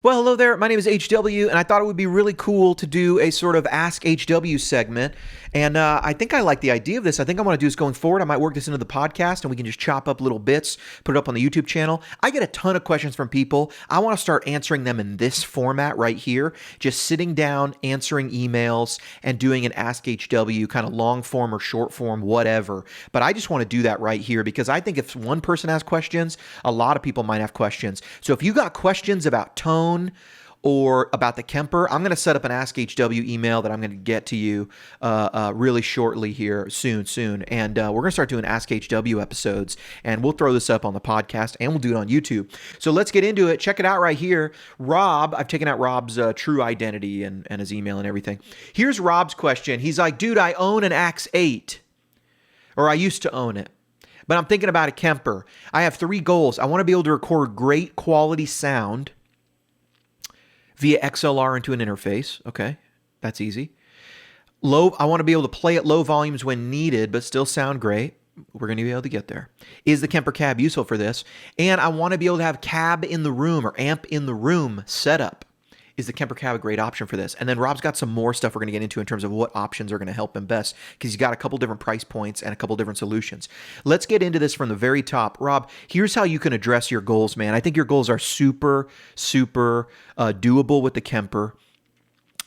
Well, hello there. My name is HW, and I thought it would be really cool to do a sort of Ask HW segment. And I think I like the idea of this. I think I want to do this going forward. I might work this into the podcast, and we can just chop up little bits, put it up on the YouTube channel. I get a ton of questions from people. I want to start answering them in this format right here, just sitting down, answering emails, and doing an Ask HW kind of long form or short form, whatever. But I just want to do that right here because I think if one person has questions, a lot of people might have questions. So if you got questions about tone, or about the Kemper, I'm going to set up an Ask HW email that I'm going to get to you really shortly here soon. And we're going to start doing Ask HW episodes, and we'll throw this up on the podcast, and we'll do it on YouTube. So let's get into it. Check it out right here. Rob, I've taken out Rob's true identity and his email and everything. Here's Rob's question. He's like, dude, I own an Axe 8, or I used to own it. But I'm thinking about a Kemper. I have 3 goals. I want to be able to record great quality sound via XLR into an interface. Okay, that's easy. I want to be able to play at low volumes when needed, but still sound great. We're going to be able to get there. Is the Kemper cab useful for this? And I want to be able to have cab in the room or amp in the room setup. Is the Kemper cab a great option for this? And then Rob's got some more stuff we're going to get into in terms of what options are going to help him best, because he's got a couple different price points and a couple different solutions. Let's get into this from the very top. Rob, here's how you can address your goals, man. I think your goals are super doable with the Kemper.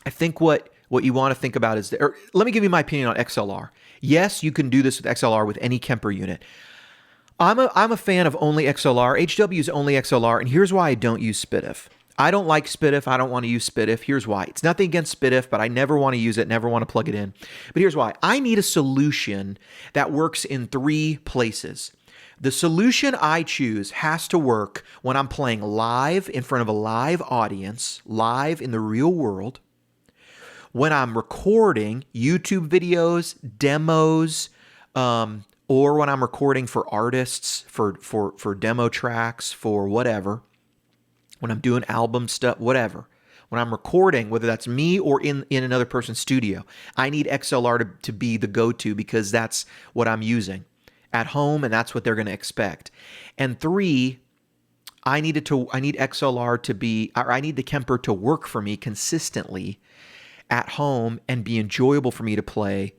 I think what you want to think about is, let me give you my opinion on XLR. Yes, you can do this with XLR with any Kemper unit. I'm a fan of only XLR. HW is only XLR, and here's why I don't use SPDIF. I don't like SPDIF. I don't want to use SPDIF. Here's why. It's nothing against SPDIF, but I never want to use it, never want to plug it in. But here's why. I need a solution that works in 3 places. The solution I choose has to work when I'm playing live in front of a live audience, live in the real world, when I'm recording YouTube videos, demos, or when I'm recording for artists, for demo tracks, for whatever. When I'm doing album stuff, whatever. When I'm recording, whether that's me or in another person's studio, I need XLR to be the go-to because that's what I'm using at home, and that's what they're going to expect. And 3, I need XLR to be, or I need the Kemper to work for me consistently at home and be enjoyable for me to play,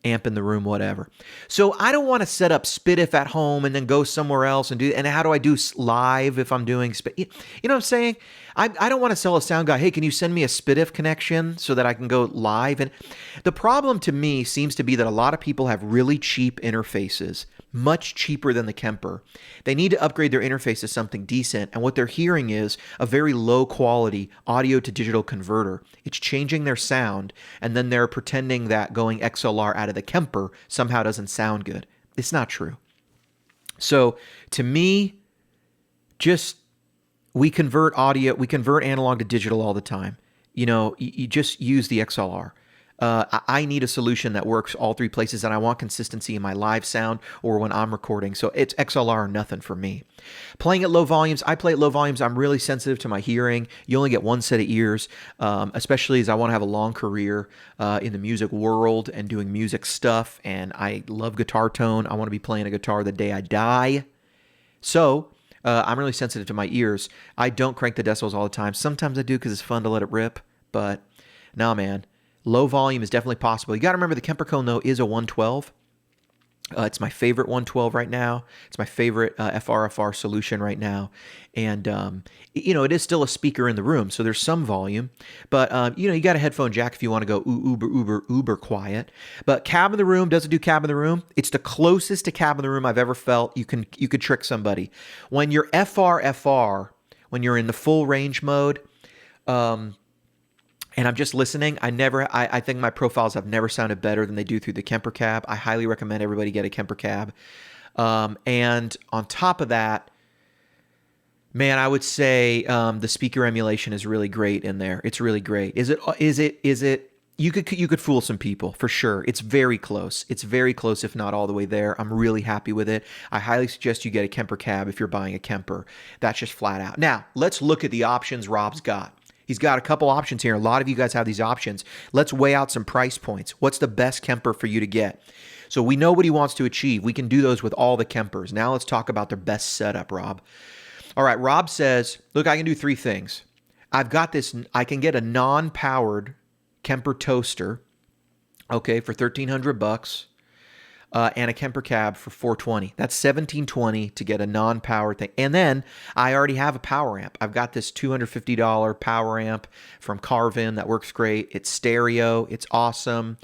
amp in the room, whatever. So I don't want to set up SPDIF at home and then go somewhere else and do. And how do I do live if I'm doing? You know what I'm saying? I don't want to sell a sound guy. Hey, can you send me a SPDIF connection so that I can go live? And the problem to me seems to be that a lot of people have really cheap interfaces, much cheaper than the Kemper. They need to upgrade their interface to something decent, and what they're hearing is a very low quality audio to digital converter. It's changing their sound, and then they're pretending that going XLR out of the Kemper somehow doesn't sound good. It's not true. So to me, we convert analog to digital all the time. You just use the XLR. I need a solution that works all 3 places, and I want consistency in my live sound or when I'm recording. So it's XLR or nothing for me. Playing at low volumes, I play at low volumes. I'm really sensitive to my hearing. You only get one set of ears, especially as I want to have a long career in the music world and doing music stuff. And I love guitar tone. I want to be playing a guitar the day I die. So I'm really sensitive to my ears. I don't crank the decibels all the time. Sometimes I do because it's fun to let it rip. But no, man. Low volume is definitely possible. You got to remember the Kemper cone, though, is a 112. It's my favorite 112 right now. It's my favorite FRFR solution right now. And, it is still a speaker in the room, so there's some volume. But, you got a headphone jack if you want to go uber quiet. But cab in the room, does it do cab in the room? It's the closest to cab in the room I've ever felt. You could trick somebody. When you're FRFR, when you're in the full range mode, and I'm just listening, I think my profiles have never sounded better than they do through the Kemper cab. I highly recommend everybody get a Kemper cab. And on top of that, man, I would say the speaker emulation is really great in there. It's really great. Is it? You could fool some people for sure. It's very close. It's very close, if not all the way there. I'm really happy with it. I highly suggest you get a Kemper cab if you're buying a Kemper. That's just flat out. Now, let's look at the options Rob's got. He's got a couple options here. A lot of you guys have these options. Let's weigh out some price points. What's the best Kemper for you to get? So we know what he wants to achieve. We can do those with all the Kempers. Now let's talk about their best setup, Rob. All right, Rob says, look, I can do 3 things. I've got this, I can get a non-powered Kemper toaster, okay, for 1,300 bucks. And a Kemper cab for 420. That's 1720 to get a non-powered thing. And then I already have a power amp. I've got this $250 power amp from Carvin that works great. It's stereo. It's awesome.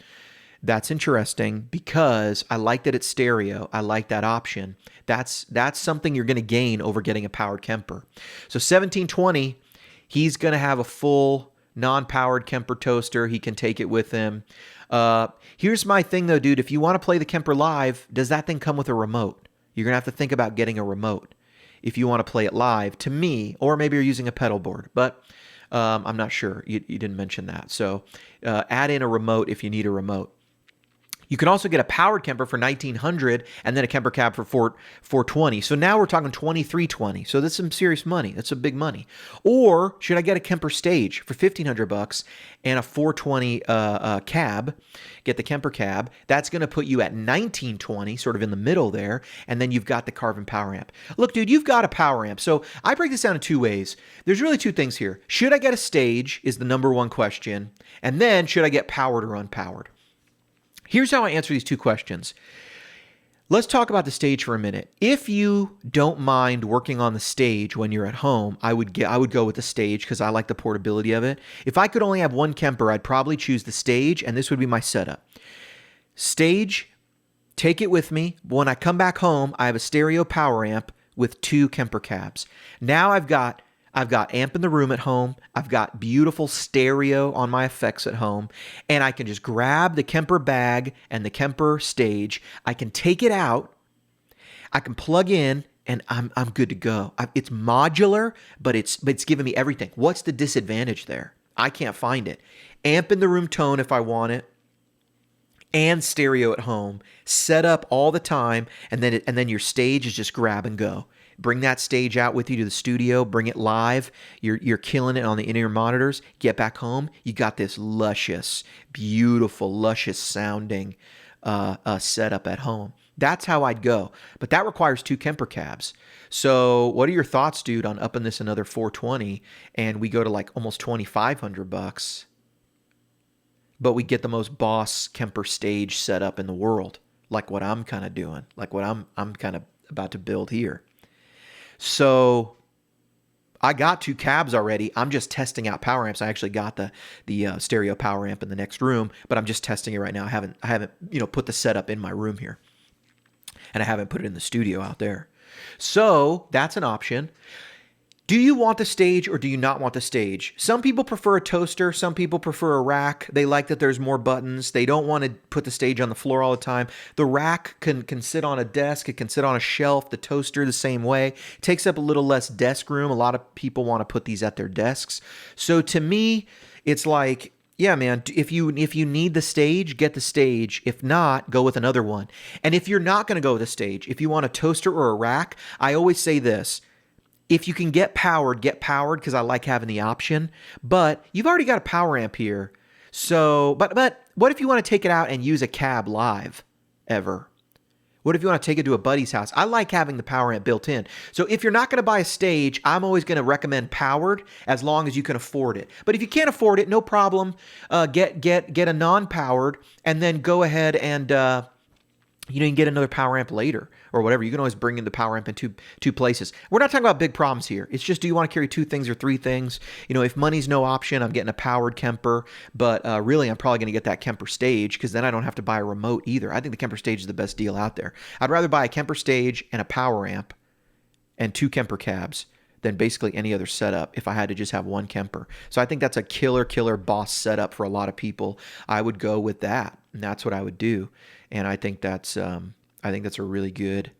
That's interesting because I like that it's stereo. I like that option. That's something you're going to gain over getting a powered Kemper. So 1720, he's going to have a full non-powered Kemper toaster. He can take it with him. Here's my thing though, dude. If you want to play the Kemper live, does that thing come with a remote? You're going to have to think about getting a remote if you want to play it live, to me, or maybe you're using a pedal board, but I'm not sure. You didn't mention that. So add in a remote if you need a remote. You can also get a powered Kemper for $1,900 and then a Kemper cab for $420. So now we're talking $2,320. So that's some serious money. That's some big money. Or should I get a Kemper stage for $1,500 and a $420 cab? Get the Kemper cab. That's going to put you at $1,920, sort of in the middle there. And then you've got the Carvin power amp. Look, dude, you've got a power amp. So I break this down in two ways. There's really two things here. Should I get a stage is the number one question. And then should I get powered or unpowered? Here's how I answer these two questions. Let's talk about the stage for a minute. If you don't mind working on the stage when you're at home, I would go with the stage because I like the portability of it. If I could only have one Kemper, I'd probably choose the stage, and this would be my setup. Stage, take it with me. When I come back home, I have a stereo power amp with two Kemper cabs. Now I've got amp in the room at home. I've got beautiful stereo on my effects at home. And I can just grab the Kemper bag and the Kemper stage. I can take it out. I can plug in and I'm good to go. It's modular, but it's giving me everything. What's the disadvantage there? I can't find it. Amp in the room tone if I want it. And stereo at home. Set up all the time. And then your stage is just grab and go. Bring that stage out with you to the studio. Bring it live. You're killing it on the in-ear monitors. Get back home. You got this luscious, beautiful, luscious sounding setup at home. That's how I'd go. But that requires two Kemper cabs. So what are your thoughts, dude, on upping this another $420 and we go to like almost $2,500, but we get the most boss Kemper stage setup in the world, like what I'm kind of doing, like what I'm kind of about to build here. So I got two cabs already. I'm just testing out power amps. I actually got the stereo power amp in the next room, but I'm just testing it right now. I haven't put the setup in my room here, and I haven't put it in the studio out there. So that's an option. Do you want the stage or do you not want the stage? Some people prefer a toaster. Some people prefer a rack. They like that there's more buttons. They don't want to put the stage on the floor all the time. The rack can sit on a desk. It can sit on a shelf. The toaster the same way. It takes up a little less desk room. A lot of people want to put these at their desks. So to me, it's like, yeah, man, if you need the stage, get the stage. If not, go with another one. And if you're not going to go with a stage, if you want a toaster or a rack, I always say this. If you can get powered because I like having the option. But you've already got a power amp here. So, but what if you want to take it out and use a cab live ever? What if you want to take it to a buddy's house? I like having the power amp built in. So if you're not going to buy a stage, I'm always going to recommend powered as long as you can afford it. But if you can't afford it, no problem. Get a non-powered and then go ahead and you can get another power amp later or whatever. You can always bring in the power amp in two places. We're not talking about big problems here. It's just, do you want to carry two things or three things? If money's no option, I'm getting a powered Kemper, but really I'm probably going to get that Kemper stage because then I don't have to buy a remote either. I think the Kemper stage is the best deal out there. I'd rather buy a Kemper stage and a power amp and two Kemper cabs than basically any other setup if I had to just have one Kemper. So I think that's a killer boss setup for a lot of people. I would go with that, and that's what I would do. And I think that's a really good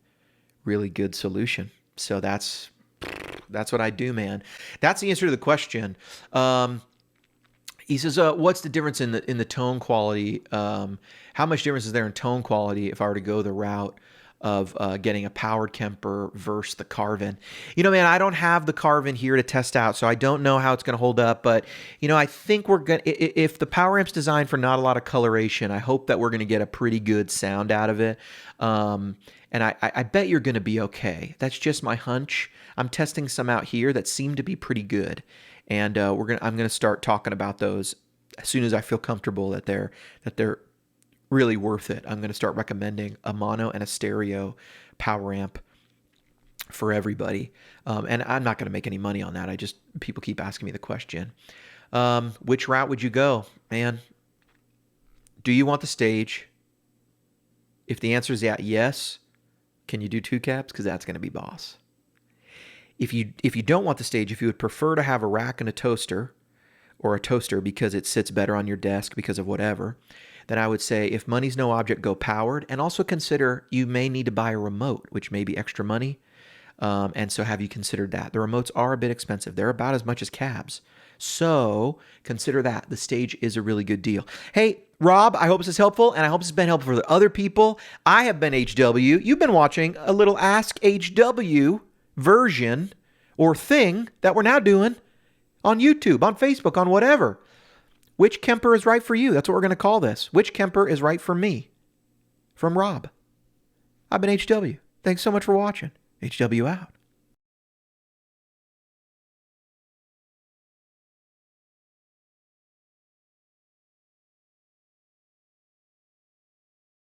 solution. So that's what I do, man. That's the answer to the question. He says, what's the difference in the tone quality? How much difference is there in tone quality if I were to go the route of getting a powered Kemper versus the Carvin? Man, I don't have the Carvin here to test out, so I don't know how it's going to hold up. But, I think we're going to, if the power amp's designed for not a lot of coloration, I hope that we're going to get a pretty good sound out of it. And I bet you're going to be okay. That's just my hunch. I'm testing some out here that seem to be pretty good. And I'm gonna start talking about those as soon as I feel comfortable that they're really worth it. I'm gonna start recommending a mono and a stereo power amp for everybody. And I'm not gonna make any money on that. People keep asking me the question. Which route would you go, man? Do you want the stage? If the answer is yes, can you do two cabs? Because that's going to be boss. If you don't want the stage, if you would prefer to have a rack and a toaster, or a toaster because it sits better on your desk because of whatever, then I would say if money's no object, go powered. And also consider you may need to buy a remote, which may be extra money. And so have you considered that? The remotes are a bit expensive. They're about as much as cabs. So consider that. The stage is a really good deal. Hey, Rob, I hope this is helpful, and I hope this has been helpful for the other people. I have been HW. You've been watching a little Ask HW version or thing that we're now doing on YouTube, on Facebook, on whatever. Which Kemper is right for you? That's what we're going to call this. Which Kemper is right for me? From Rob. I've been HW. Thanks so much for watching. HW out.